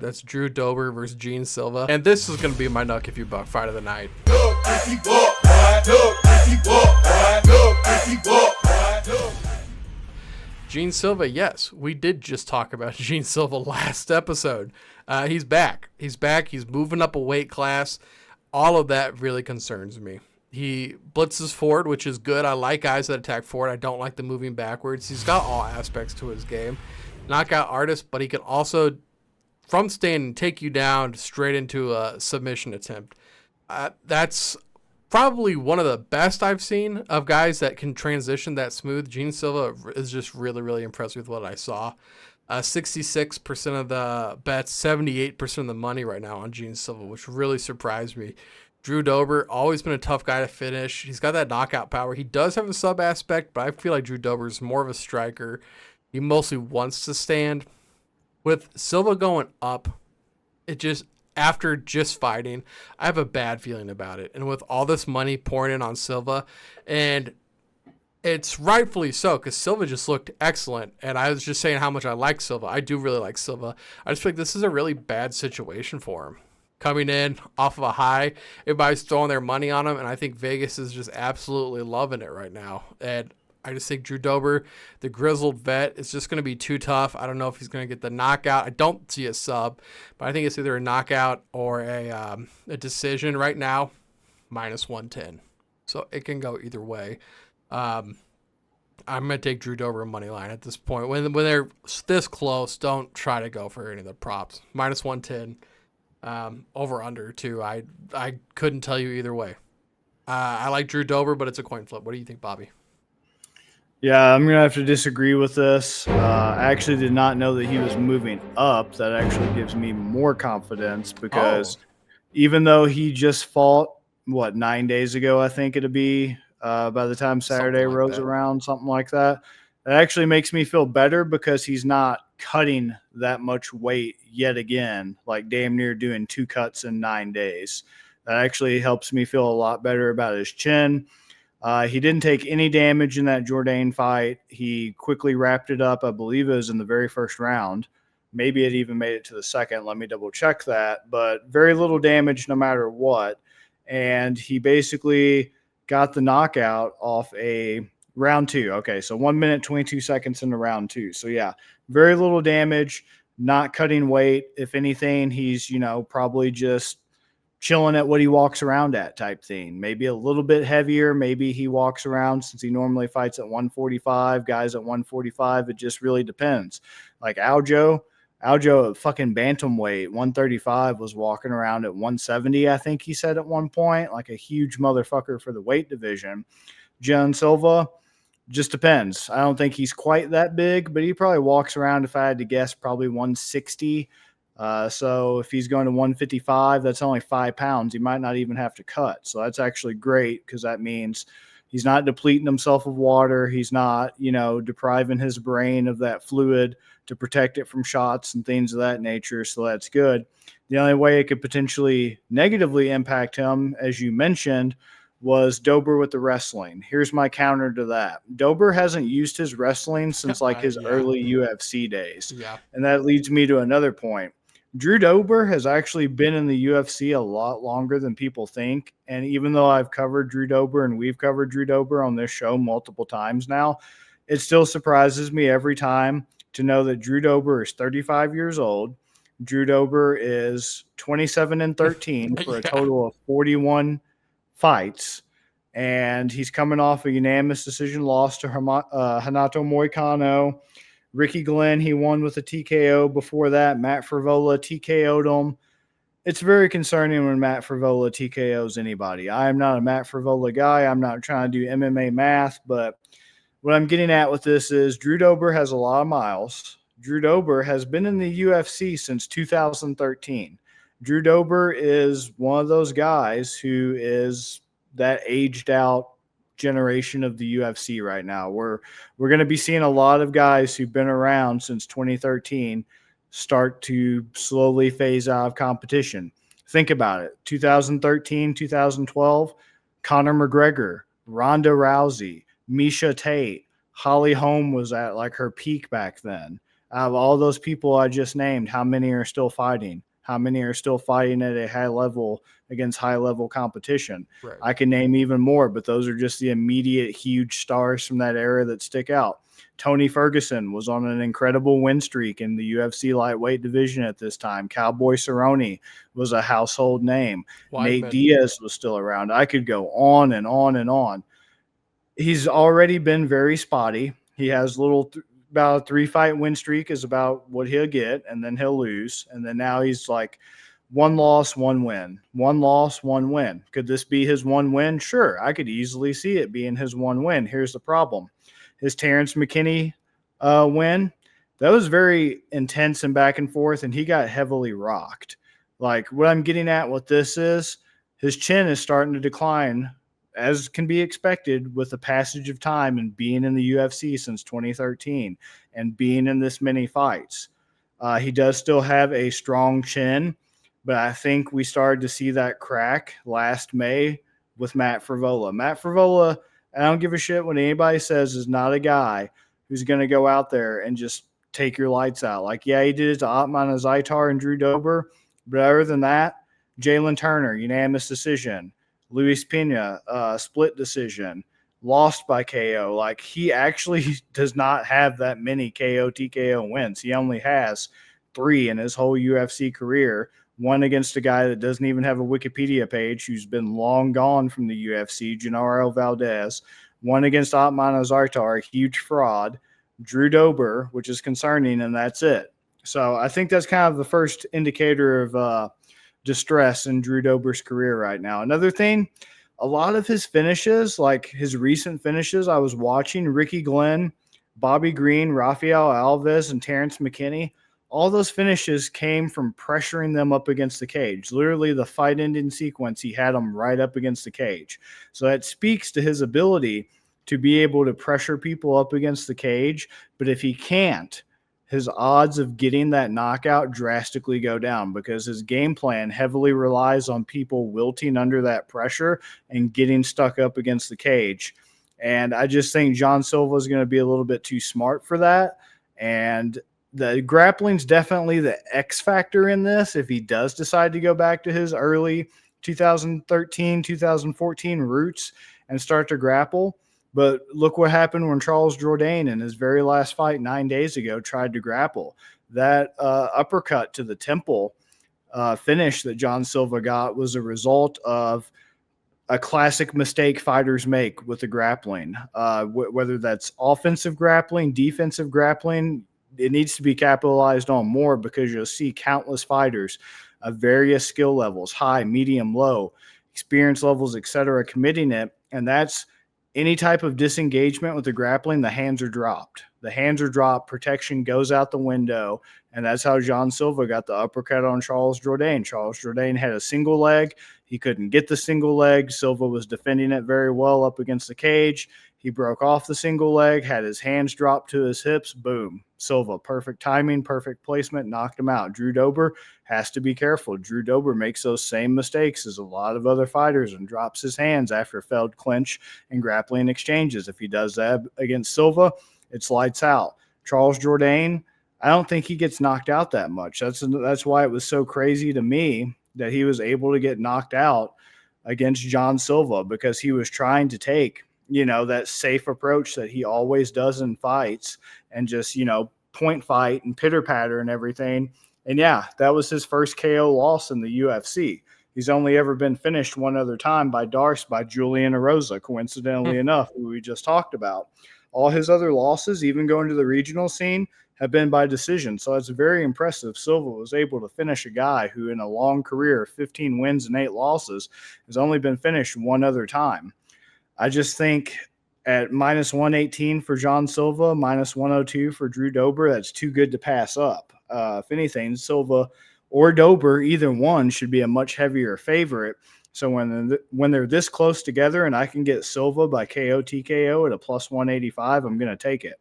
That's Drew Dober versus Jean Silva. And this is going to be my Nuck If You Buck fight of the night. Jean Silva, yes, we did just talk about Jean Silva last episode. He's back. He's back. He's moving up a weight class. All of that really concerns me. He blitzes forward, which is good. I like guys that attack forward. I don't like the moving backwards. He's got all aspects to his game. Knockout artist, but he can also, from standing, take you down straight into a submission attempt. That's probably one of the best I've seen of guys that can transition that smooth. Jean Silva is just really, really impressed with what I saw. 66% of the bets, 78% of the money right now on Jean Silva, which really surprised me. Drew Dober, always been a tough guy to finish. He's got that knockout power. He does have a sub aspect, but I feel like Drew Dober is more of a striker. He mostly wants to stand. With Silva going up, it just, after just fighting, I have a bad feeling about it. And with all this money pouring in on Silva, and it's rightfully so, because Silva just looked excellent. And I was just saying how much I like Silva. I do really like Silva. I just feel like this is a really bad situation for him. Coming in off of a high, everybody's throwing their money on him, and I think Vegas is just absolutely loving it right now. And I just think Drew Dober, the grizzled vet, is just going to be too tough. I don't know if he's going to get the knockout. I don't see a sub, but I think it's either a knockout or a decision right now, -110. So it can go either way. I'm going to take Drew Dober money line at this point. When they're this close, don't try to go for any of the props. -110. Over under too. I couldn't tell you either way. I like Drew Dober, but it's a coin flip. What do you think, Bobby? Yeah, I'm gonna have to disagree with this. I actually did not know that he was moving up. That actually gives me more confidence because even though he just fought 9 days ago, I think it'd be by the time Saturday rolls around, something like that. It actually makes me feel better because he's not cutting that much weight yet again, like damn near doing 2 cuts in 9 days. That actually helps me feel a lot better about his chin. He didn't take any damage in that Jourdain fight. He quickly wrapped it up. I believe it was in the very first round. Maybe it even made it to the second. Let me double check that. But very little damage no matter what. And he basically got the knockout off a round 2. Okay, so 1 minute, 22 seconds into round 2. So, yeah, very little damage, not cutting weight. If anything, he's, probably just chilling at what he walks around at type thing. Maybe a little bit heavier. Maybe he walks around, since he normally fights at 145, guys at 145. It just really depends. Like Aljo at fucking bantamweight, 135, was walking around at 170, I think he said at one point, like a huge motherfucker for the weight division. Jean Silva, just depends. I don't think he's quite that big, but he probably walks around, if I had to guess, probably 160. So if he's going to 155, that's only 5 pounds. He might not even have to cut. So that's actually great because that means he's not depleting himself of water. He's not, depriving his brain of that fluid to protect it from shots and things of that nature. So that's good. The only way it could potentially negatively impact him, as you mentioned, was Dober with the wrestling. Here's my counter to that. Dober hasn't used his wrestling since his early UFC days. Yeah. And that leads me to another point. Drew Dober has actually been in the UFC a lot longer than people think. And even though I've covered Drew Dober and we've covered Drew Dober on this show multiple times now, it still surprises me every time to know that Drew Dober is 35 years old. Drew Dober is 27-13 for a total of 41 fights, and he's coming off a unanimous decision loss to Renato Moicano. Ricky Glenn, he won with a TKO before that. Matt Frivola TKO'd him. It's very concerning when Matt Frivola TKOs anybody. I am not a Matt Frivola guy. I'm not trying to do MMA math, but what I'm getting at with this is Drew Dober has a lot of miles. Drew Dober has been in the UFC since 2013. Drew Dober is one of those guys who is that aged out generation of the UFC right now. We're going to be seeing a lot of guys who've been around since 2013 start to slowly phase out of competition. Think about it. 2013, 2012, Conor McGregor, Ronda Rousey, Miesha Tate, Holly Holm was at her peak back then. Out of all those people I just named, how many are still fighting? How many are still fighting at a high level against high level competition? Right. I can name even more, but those are just the immediate huge stars from that era that stick out. Tony Ferguson was on an incredible win streak in the UFC lightweight division at this time. Cowboy Cerrone was a household name. Nate Weidman. Diaz was still around. I could go on and on and on. He's already been very spotty. He has about a 3-fight win streak is about what he'll get, and then he'll lose. And then now he's like 1 loss, 1 win, 1 loss, 1 win. Could this be his 1 win? Sure. I could easily see it being his 1 win. Here's the problem. His Terrence McKinney win, that was very intense and back and forth, and he got heavily rocked. Like, what I'm getting at with this is his chin is starting to decline, as can be expected with the passage of time and being in the UFC since 2013 and being in this many fights. He does still have a strong chin, but I think we started to see that crack last May with Matt Frivola. Matt Frivola, I don't give a shit what anybody says, is not a guy who's going to go out there and just take your lights out. Like, yeah, he did it to Otman Zaitar and Drew Dober, but other than that, Jalen Turner, unanimous decision. Luis Pena, split decision, lost by KO. Like, he actually does not have that many KO, TKO wins. He only has 3 in his whole UFC career. 1 against a guy that doesn't even have a Wikipedia page, who's been long gone from the UFC, Genaro Valdez. 1 against Otman Azartar, a huge fraud. Drew Dober, which is concerning, and that's it. So I think that's kind of the first indicator of distress in Drew Dober's career right now. Another thing, a lot of his finishes, like his recent finishes, I was watching Ricky Glenn, Bobby Green, Rafael Alves, and Terrence McKinney. All those finishes came from pressuring them up against the cage. Literally, the fight ending sequence, he had them right up against the cage. So that speaks to his ability to be able to pressure people up against the cage. But if he can't, his odds of getting that knockout drastically go down, because his game plan heavily relies on people wilting under that pressure and getting stuck up against the cage. And I just think Jean Silva is going to be a little bit too smart for that. And the grappling's definitely the X factor in this. If he does decide to go back to his early 2013, 2014 roots and start to grapple. But look what happened when Charles Jourdain in his very last fight 9 days ago tried to grapple. That uppercut to the temple finish that Jean Silva got was a result of a classic mistake fighters make with the grappling. Whether that's offensive grappling, defensive grappling, it needs to be capitalized on more, because you'll see countless fighters of various skill levels, high, medium, low, experience levels, etc., committing it. And that's any type of disengagement with the grappling, the hands are dropped. The hands are dropped, protection goes out the window, and that's how Jean Silva got the uppercut on Charles Jourdain. Charles Jourdain had a single leg. He couldn't get the single leg. Silva was defending it very well up against the cage. He broke off the single leg, had his hands dropped to his hips. Boom. Silva, perfect timing, perfect placement, knocked him out. Drew Dober has to be careful. Drew Dober makes those same mistakes as a lot of other fighters and drops his hands after failed clinch and grappling exchanges. If he does that against Silva, it's lights out. Charles Jourdain, I don't think he gets knocked out that much. That's why it was so crazy to me that he was able to get knocked out against Jean Silva, because he was trying to take, that safe approach that he always does in fights and just, point fight and pitter patter and everything. And yeah, that was his first KO loss in the UFC. He's only ever been finished one other time by Julian Erosa, coincidentally enough, who we just talked about. All his other losses, even going to the regional scene, have been by decision. So it's very impressive. Silva was able to finish a guy who, in a long career, 15 wins and 8 losses, has only been finished one other time. I just think at minus 118 for Jean Silva, minus 102 for Drew Dober, that's too good to pass up. If anything, Silva or Dober, either one, should be a much heavier favorite. So when they're this close together and I can get Silva by KO TKO at a plus 185, I'm going to take it.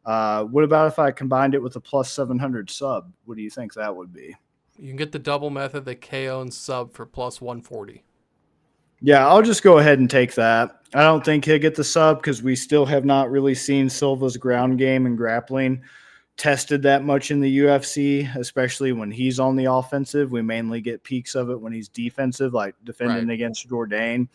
What about if I combined it with a plus 700 sub? What do you think that would be? You can get the double method, the KO and sub for plus 140. Yeah, I'll just go ahead and take that. I don't think he'll get the sub because we still have not really seen Silva's ground game and grappling tested that much in the UFC, especially when he's on the offensive. We mainly get peaks of it when he's defensive, like defending against Jourdain.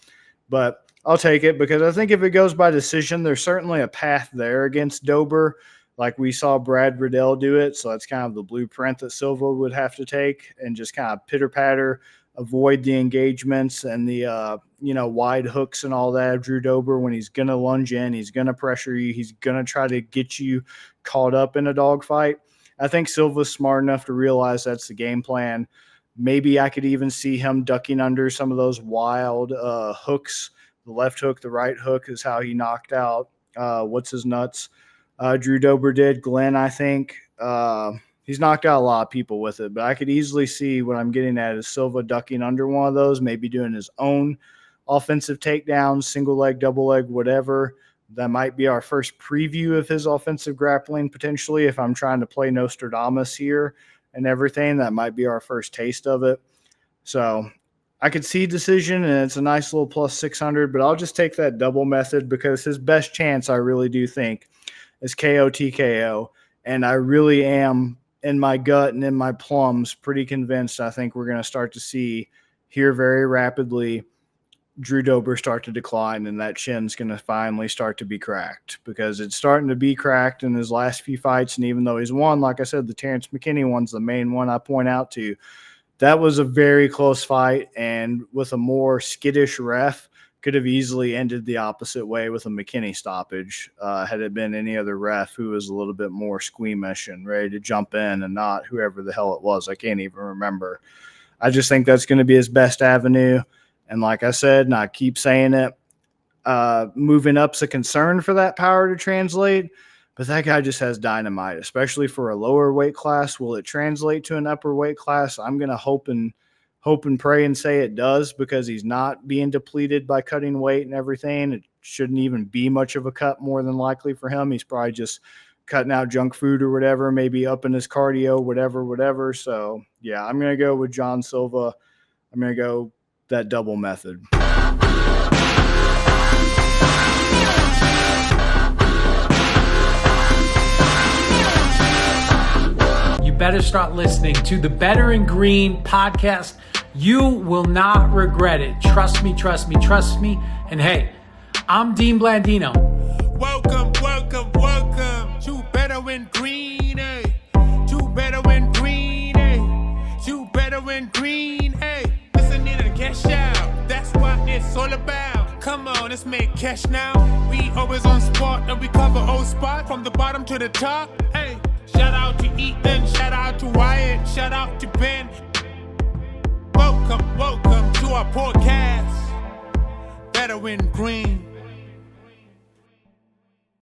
But I'll take it because I think if it goes by decision, there's certainly a path there against Dober. Like we saw Brad Riddell do it. So that's kind of the blueprint that Silva would have to take and just kind of pitter patter, avoid the engagements and the, wide hooks and all that. Drew Dober, when he's going to lunge in, he's going to pressure you. He's going to try to get you caught up in a dogfight. I think Silva's smart enough to realize that's the game plan. Maybe I could even see him ducking under some of those wild hooks. The left hook, the right hook is how he knocked out what's his nuts. Drew Dober did. Glenn, I think. He's knocked out a lot of people with it, but I could easily see what I'm getting at is Silva ducking under one of those, maybe doing his own offensive takedowns, single leg, double leg, whatever. That might be our first preview of his offensive grappling potentially. If I'm trying to play Nostradamus here and everything, that might be our first taste of it. So I could see decision, and it's a nice little plus 600, but I'll just take that double method because his best chance, I really do think, is KO TKO. And I really am, in my gut and in my plums, pretty convinced I think we're going to start to see here very rapidly Drew Dober start to decline, and that chin's going to finally start to be cracked because it's starting to be cracked in his last few fights. And even though he's won, like I said, the Terrence McKinney one's the main one I point out to. That was a very close fight, and with a more skittish ref, could have easily ended the opposite way with a McKinney stoppage had it been any other ref who was a little bit more squeamish and ready to jump in and not whoever the hell it was. I can't even remember. I just think that's going to be his best avenue. And like I said, and I keep saying it, moving up's a concern for that power to translate. But that guy just has dynamite, especially for a lower weight class. Will it translate to an upper weight class? I'm going to hope and pray and say it does because he's not being depleted by cutting weight and everything. It shouldn't even be much of a cut more than likely for him. He's probably just cutting out junk food or whatever, maybe upping his cardio, whatever. So, yeah, I'm going to go with Jean Silva. I'm going to go that double method. You better start listening to the Better in Green podcast. You will not regret it. Trust me. And hey, I'm Dean Blandino. Welcome to Better in Green, eh? To Better in Green, eh? To Better in Green, eh? Listen in and cash out. That's what it's all about. Come on, let's make cash now. We always on spot and we cover all spots from the bottom to the top. Hey, shout out to Ethan, shout out to Wyatt, shout out to Ben. Welcome to our podcast, Better in Green.